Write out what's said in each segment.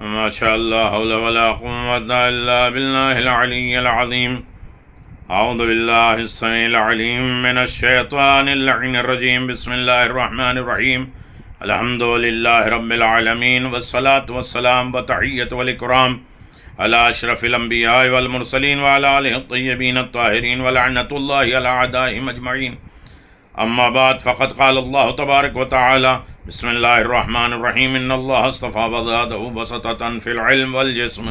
ما شاء الله حول ولا قوة إلا بالله العلي العظيم. أعوذ بالله السميع العليم من الشيطان اللعين الرجيم. بسم الله الرحمن الرحيم. الحمد لله رب العالمين، والصلاة والسلام وتحية والإكرام على أشرف الأنبياء والمرسلين وعلى آله الطيبين الطاهرين ولعنة الله على أعدائهم أجمعين. أما بعد، فقد قال الله تبارك وتعالى: بسم الله الرحمن الرحيم. إن الله اصطفى وزاده بسطة في العلم والجسم.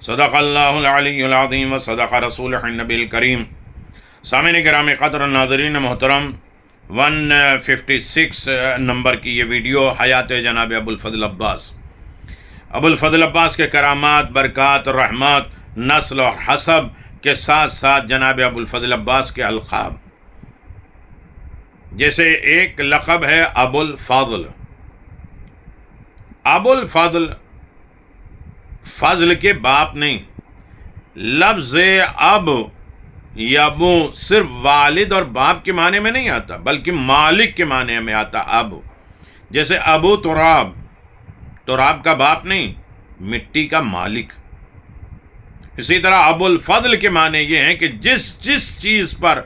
صدق الله العلي العظيم وصدق رسوله النبي الكريم. سامعین گرامی قدر ناظرین محترم، 156 نمبر کی یہ ویڈیو حیات جناب ابوالفضل عباس. ابوالفضل عباس کے کرامات، برکات اور رحمات، نسل اور حسب کے ساتھ ساتھ جناب ابوالفضل عباس کے القاب. جیسے ایک لقب ہے ابوالفضل. ابوالفضل فضل کے باپ نہیں. لفظ اب یا ابو صرف والد اور باپ کے معنی میں نہیں آتا، بلکہ مالک کے معنی میں آتا. اب جیسے ابو تراب، تراب کا باپ نہیں، مٹی کا مالک. اسی طرح ابوالفضل کے معنی یہ ہیں کہ جس چیز پر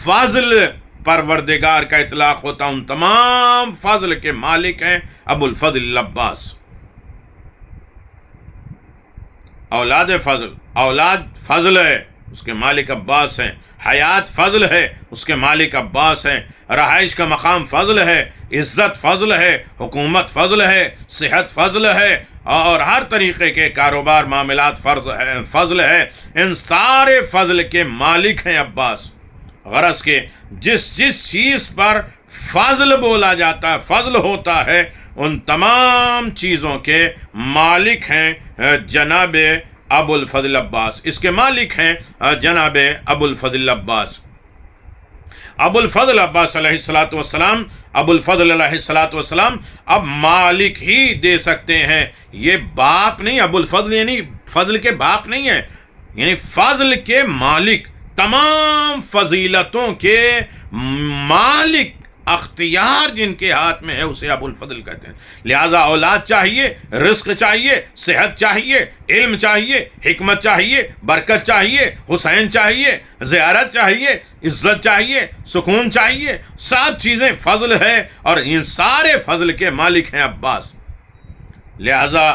فضل پروردگار کا اطلاق ہوتا، ان تمام فضل کے مالک ہیں ابوالفضل عباس. اولاد فضل، اولاد فضل ہے، اس کے مالک عباس ہیں. حیات فضل ہے، اس کے مالک عباس ہیں. رہائش کا مقام فضل ہے، عزت فضل ہے، حکومت فضل ہے، صحت فضل ہے، اور ہر طریقے کے کاروبار معاملات فضل ہے. ان سارے فضل کے مالک ہیں عباس. غرض کہ جس چیز پر فضل بولا جاتا ہے، فضل ہوتا ہے، ان تمام چیزوں کے مالک ہیں جناب ابوالفضل عباس. اس کے مالک ہیں جناب ابوالفضل عباس. ابوالفضل عباس علیہ الصلاۃ والسلام، ابوالفضل علیہ الصلاۃ والسلام اب مالک ہی دے سکتے ہیں. یہ باپ نہیں. ابوالفضل یعنی فضل کے باپ نہیں ہے، یعنی فضل کے مالک، تمام فضیلتوں کے مالک، اختیار جن کے ہاتھ میں ہے اسے ابوالفضل کہتے ہیں. لہذا اولاد چاہیے، رزق چاہیے، صحت چاہیے، علم چاہیے، حکمت چاہیے، برکت چاہیے، حسین چاہیے، زیارت چاہیے، عزت چاہیے، سکون چاہیے. سب چیزیں فضل ہے، اور ان سارے فضل کے مالک ہیں عباس. لہذا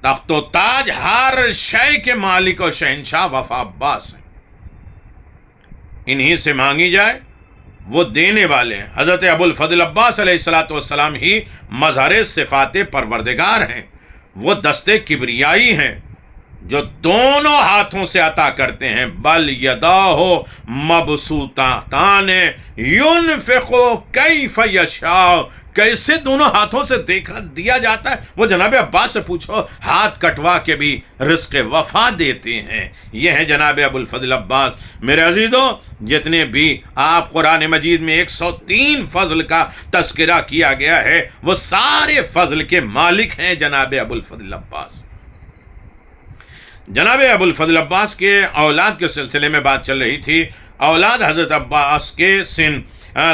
تخت و تاج ہر شے کے مالک اور شہنشاہ وفا عباس ہیں. انہی سے مانگی جائے وہ دینے والے ہیں. حضرت ابوالفضل عباس علیہ الصلاۃ والسلام ہی مظہر صفات پروردگار ہیں. وہ دستے کبریائی ہیں جو دونوں ہاتھوں سے عطا کرتے ہیں. بل یداہ مبسوطتان ینفق کیف یشاء. کیسے دونوں ہاتھوں سے دیا جاتا ہے، وہ جناب عباس سے پوچھو. ہاتھ کٹوا کے بھی رزق وفا دیتے ہیں. یہ ہے جناب ابوالفضل عباس. میرے عزیزوں، جتنے بھی آپ قرآن مجید میں 103 فضل کا تذکرہ کیا گیا ہے، وہ سارے فضل کے مالک ہیں جناب ابوالفضل عباس. جناب ابوالفضل عباس کے اولاد کے سلسلے میں بات چل رہی تھی. اولاد حضرت عباس کے سن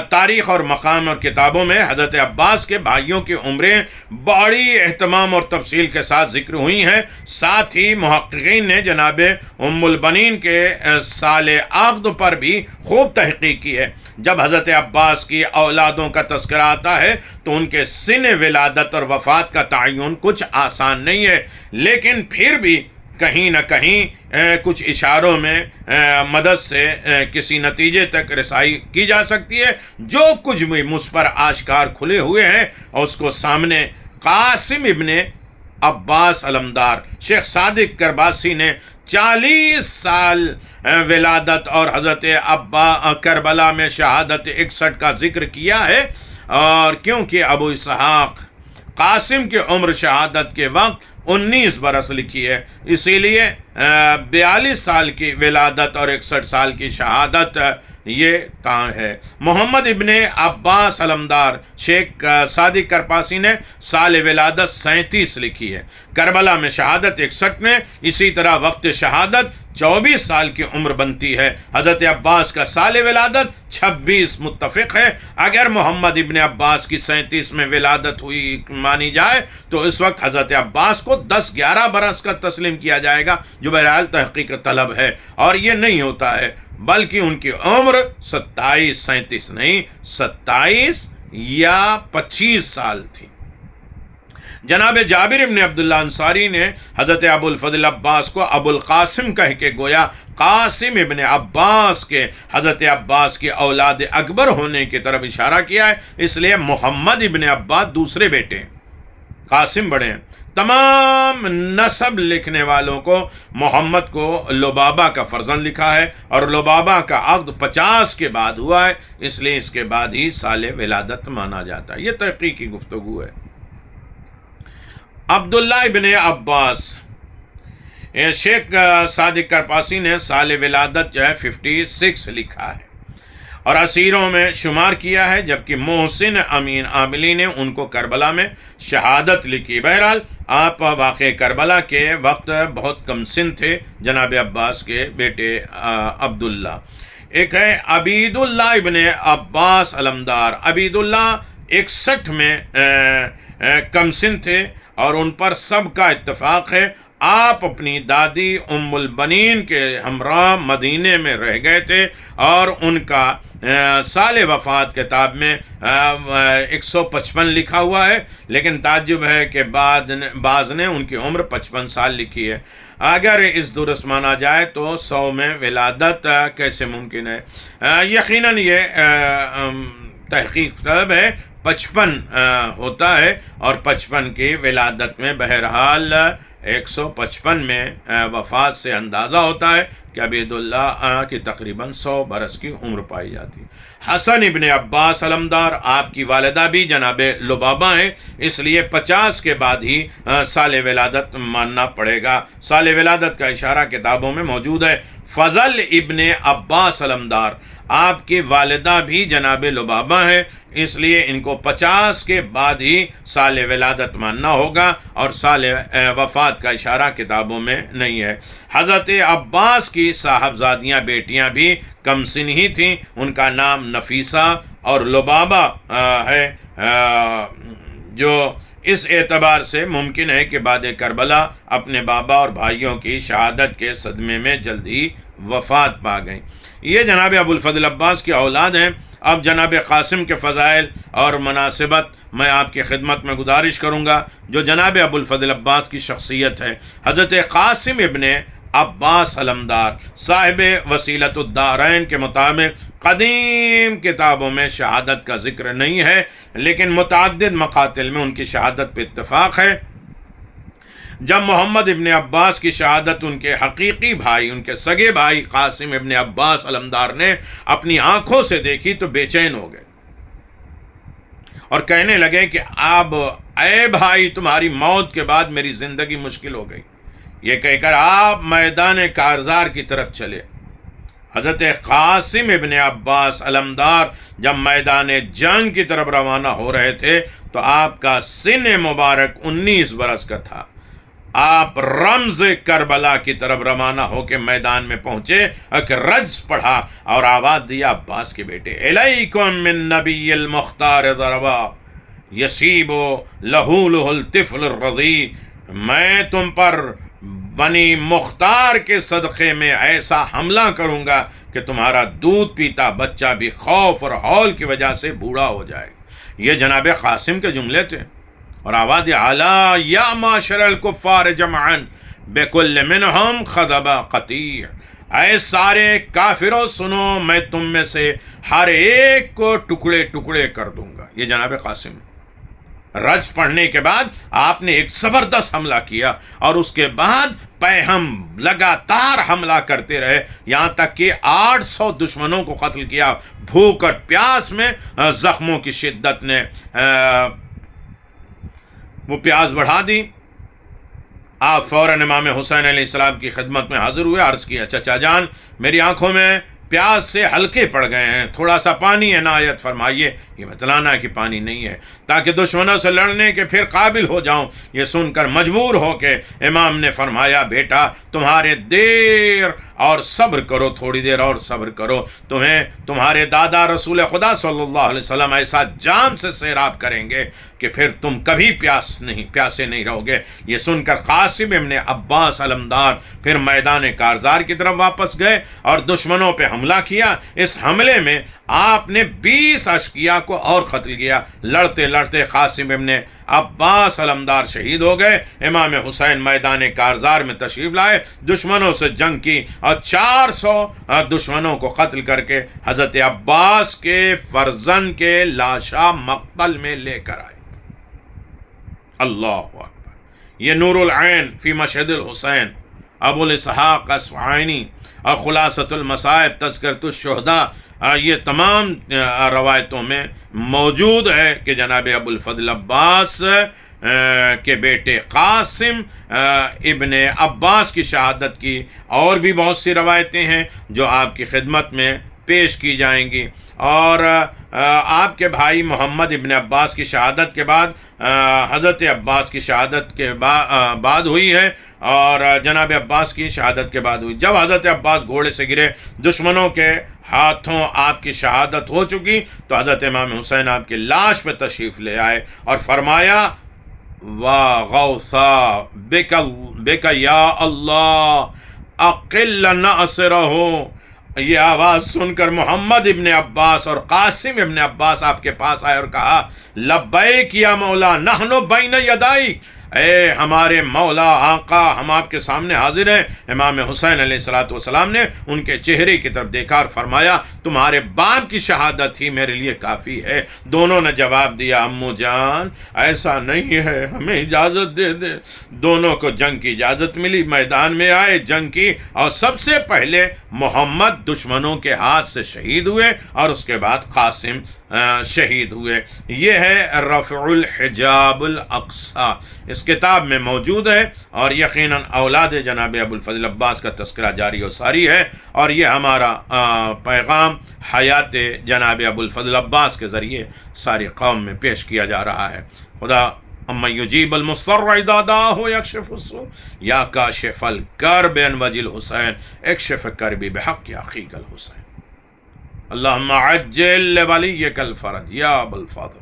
تاریخ اور مقام اور کتابوں میں حضرت عباس کے بھائیوں کی عمریں بڑی اہتمام اور تفصیل کے ساتھ ذکر ہوئی ہیں. ساتھ ہی محققین نے جناب ام البنین کے سال عقد پر بھی خوب تحقیق کی ہے. جب حضرت عباس کی اولادوں کا تذکرہ آتا ہے تو ان کے سن ولادت اور وفات کا تعین کچھ آسان نہیں ہے، لیکن پھر بھی کہیں نہ کہیں کچھ اشاروں میں مدد سے کسی نتیجے تک رسائی کی جا سکتی ہے. جو کچھ بھی مجھ پر آشکار کھلے ہوئے ہیں اور اس کو سامنے قاسم ابن عباس علمدار شیخ صادق کرباسی نے 40 سال ولادت اور حضرت کربلا میں شہادت 61 کا ذکر کیا ہے. اور کیونکہ ابو اسحاق قاسم کی عمر شہادت کے وقت 19 برس لکھی ہے، اسی لیے 42 سال کی ولادت اور 61 سال کی شہادت یہ کہاں ہے؟ محمد ابن عباس علمدار شیخ صادق کرپاسی نے سال ولادت 37 لکھی ہے، کربلا میں شہادت 61 میں، اسی طرح وقت شہادت 24 سال کی عمر بنتی ہے۔ حضرت عباس کا سال ولادت 26 متفق ہے۔ اگر محمد ابن عباس کی 37 میں ولادت ہوئی مانی جائے تو اس وقت حضرت عباس کو 10-11 برس کا تسلیم کیا جائے گا، جو بہرحال تحقیق طلب ہے، اور یہ نہیں ہوتا ہے، بلکہ ان کی عمر 37 نہیں، 27 یا 25 سال تھی۔ جناب جابر ابن عبداللہ انصاری نے حضرت ابو الفضل عباس کو ابو القاسم کہہ کے گویا قاسم ابن عباس کے حضرت عباس کی اولاد اکبر ہونے کی طرف اشارہ کیا ہے، اس لیے محمد ابن عباس دوسرے بیٹے ہیں، قاسم بڑے ہیں۔ تمام نسب لکھنے والوں کو محمد کو لبابہ کا فرزند لکھا ہے، اور لبابہ کا عقد 50 کے بعد ہوا ہے، اس لیے اس کے بعد ہی سال ولادت مانا جاتا ہے۔ یہ تحقیقی گفتگو ہے۔ عبداللہ ابن عباس، شیخ صادق کرپاسی نے سال ولادت جو ہے 56 لکھا ہے اور اسیروں میں شمار کیا ہے، جبکہ محسن امین عاملی نے ان کو کربلا میں شہادت لکھی۔ بہرحال آپ واقع کربلا کے وقت بہت کم سن تھے جناب عباس کے بیٹے عبداللہ۔ ایک ہے عبید اللہ ابن عباس علمدار، عبید اللہ 61 میں کم سن تھے اور ان پر سب کا اتفاق ہے۔ آپ اپنی دادی ام البنین کے ہمراہ مدینے میں رہ گئے تھے، اور ان کا سال وفات کتاب میں 155 لکھا ہوا ہے، لیکن تعجب ہے کہ بعض نے ان کی عمر 55 سال لکھی ہے۔ اگر اس درست مانا جائے تو 100 میں ولادت کیسے ممکن ہے؟ یقیناً یہ تحقیق طلب ہے، 55 ہوتا ہے، اور 55 کی ولادت میں بہرحال 155 میں وفات سے اندازہ ہوتا ہے کہ عبید اللہ کی تقریباً 100 برس کی عمر پائی جاتی۔ حسن ابن عباس علمدار، آپ کی والدہ بھی جناب لبابہ ہیں، اس لیے 50 کے بعد ہی سال ولادت ماننا پڑے گا۔ سال ولادت کا اشارہ کتابوں میں موجود ہے۔ فضل ابن عباس علمدار، آپ کی والدہ بھی جناب لبابہ ہیں، اس لیے ان کو 50 کے بعد ہی سال ولادت ماننا ہوگا، اور سال وفات کا اشارہ کتابوں میں نہیں ہے۔ حضرت عباس کی صاحبزادیاں بیٹیاں بھی کم سن ہی تھیں، ان کا نام نفیسہ اور لبابہ ہے، جو اس اعتبار سے ممکن ہے کہ بعد کربلا اپنے بابا اور بھائیوں کی شہادت کے صدمے میں جلد ہی وفات پا گئیں۔ یہ جناب ابو الفضل عباس کی اولاد ہیں۔ اب جناب قاسم کے فضائل اور مناسبت میں آپ کی خدمت میں گزارش کروں گا، جو جناب ابو الفضل عباس کی شخصیت ہے۔ حضرت قاسم ابن عباس علمدار صاحب وسیلۃ الدارین کے مطابق قدیم کتابوں میں شہادت کا ذکر نہیں ہے، لیکن متعدد مقاتل میں ان کی شہادت پہ اتفاق ہے۔ جب محمد ابن عباس کی شہادت ان کے حقیقی بھائی، ان کے سگے بھائی قاسم ابن عباس علمدار نے اپنی آنکھوں سے دیکھی تو بے چین ہو گئے اور کہنے لگے کہ اب اے بھائی، تمہاری موت کے بعد میری زندگی مشکل ہو گئی۔ یہ کہہ کر آپ میدان کارزار کی طرف چلے۔ حضرت قاسم ابن عباس علمدار جب میدان جنگ کی طرف روانہ ہو رہے تھے تو آپ کا سن مبارک 19 برس کا تھا۔ آپ رمز کربلا کی طرف روانہ ہو کے میدان میں پہنچے، ایک رجز پڑھا اور آواز دیا، عباس کے بیٹے، الیکم من نبی المختار ضربا یسیب لہو لہ الطفل الرضیع، میں تم پر بنی مختار کے صدقے میں ایسا حملہ کروں گا کہ تمہارا دودھ پیتا بچہ بھی خوف اور ہول کی وجہ سے بوڑھا ہو جائے۔ یہ جناب قاسم کے جملے تھے، اور آواز علا یا معاشر الکفار جمعا بکل منہم خضب قطیع، اے سارے کافروں سنو، میں تم میں سے ہر ایک کو ٹکڑے ٹکڑے کر دوں گا۔ یہ جناب قاسم رج پڑھنے کے بعد آپ نے ایک زبردست حملہ کیا، اور اس کے بعد پیہم لگاتار حملہ کرتے رہے، یہاں تک کہ 800 دشمنوں کو قتل کیا۔ بھوک اور پیاس میں زخموں کی شدت نے وہ پیاس بڑھا دی۔ آپ فوراً امام حسین علیہ السلام کی خدمت میں حاضر ہوئے، عرض کیا، چچا جان، میری آنکھوں میں پیاس سے ہلکے پڑ گئے ہیں، تھوڑا سا پانی عنایت فرمائیے۔ یہ بتلانا ہے کہ پانی نہیں ہے، تاکہ دشمنوں سے لڑنے کے پھر قابل ہو جاؤں۔ یہ سن کر مجبور ہو کے امام نے فرمایا بیٹا تمہارے دیر اور صبر کرو، تھوڑی دیر اور صبر کرو، تمہیں تمہارے دادا رسول خدا صلی اللہ علیہ وسلم ایسا جام سے سیراب کریں گے کہ پھر تم کبھی پیاسے نہیں رہو گے۔ یہ سن کر قاسم ابن عباس علمدار پھر میدان کارزار کی طرف واپس گئے اور دشمنوں پہ حملہ کیا۔ اس حملے میں آپ نے 20 اشقیاء کو اور قتل کیا۔ لڑتے لڑتے قاسم ابن عباس علمدار شہید ہو گئے۔ امام حسین میدان کارزار میں تشریف لائے، دشمنوں سے جنگ کی اور 400 دشمنوں کو قتل کر کے حضرت عباس کے فرزند کے لاشا مقتل میں لے کر آئے۔ اللہ اکبر۔ یہ نور العین فی مشہد الحسین ابو الاسحاق اصفہانی اور خلاصۃ المصائب تذکرۃ الشہداء، یہ تمام روایتوں میں موجود ہے کہ جناب ابو الفضل عباس کے بیٹے قاسم ابن عباس کی شہادت کی اور بھی بہت سی روایتیں ہیں جو آپ کی خدمت میں پیش کی جائیں گی۔ اور آپ کے بھائی محمد ابن عباس کی شہادت کے بعد حضرت عباس کی شہادت کے بعد ہوئی ہے، اور جناب عباس کی شہادت کے بعد ہوئی۔ جب حضرت عباس گھوڑے سے گرے، دشمنوں کے ہاتھوں آپ کی شہادت ہو چکی، تو حضرت امام حسین آپ کی لاش پہ تشریف لے آئے اور فرمایا واہ غوثا بک یا اللہ اقل ناصرہ۔ یہ آواز سن کر محمد ابن عباس اور قاسم ابن عباس آپ کے پاس آئے اور کہا لبیک یا مولا نحن بین یدائک، اے ہمارے مولا آقا ہم آپ کے سامنے حاضر ہیں۔ امام حسین علیہ السلام نے ان کے چہرے کی طرف دیکھا اور فرمایا تمہارے باپ کی شہادت ہی میرے لیے کافی ہے۔ دونوں نے جواب دیا امو جان ایسا نہیں ہے، ہمیں اجازت دے دے۔ دونوں کو جنگ کی اجازت ملی، میدان میں آئے، جنگ کی، اور سب سے پہلے محمد دشمنوں کے ہاتھ سے شہید ہوئے اور اس کے بعد قاسم شہید ہوئے۔ یہ ہے رفع الحجاب الاقصی، اس کتاب میں موجود ہے، اور یقیناً اولاد جناب ابو الفضل عباس کا تذکرہ جاری و ساری ہے، اور یہ ہمارا پیغام حیات جناب ابو الفضل عباس کے ذریعے ساری قوم میں پیش کیا جا رہا ہے۔ خدا امن یجیب المضطر اذا دعاہ یکشف السوء یا کاشف الکرب عن وجه الحسین اکشف کربی بحق اخیک الحسین۔ اللہم عجل لولیک الفرج یا ابو الفضل۔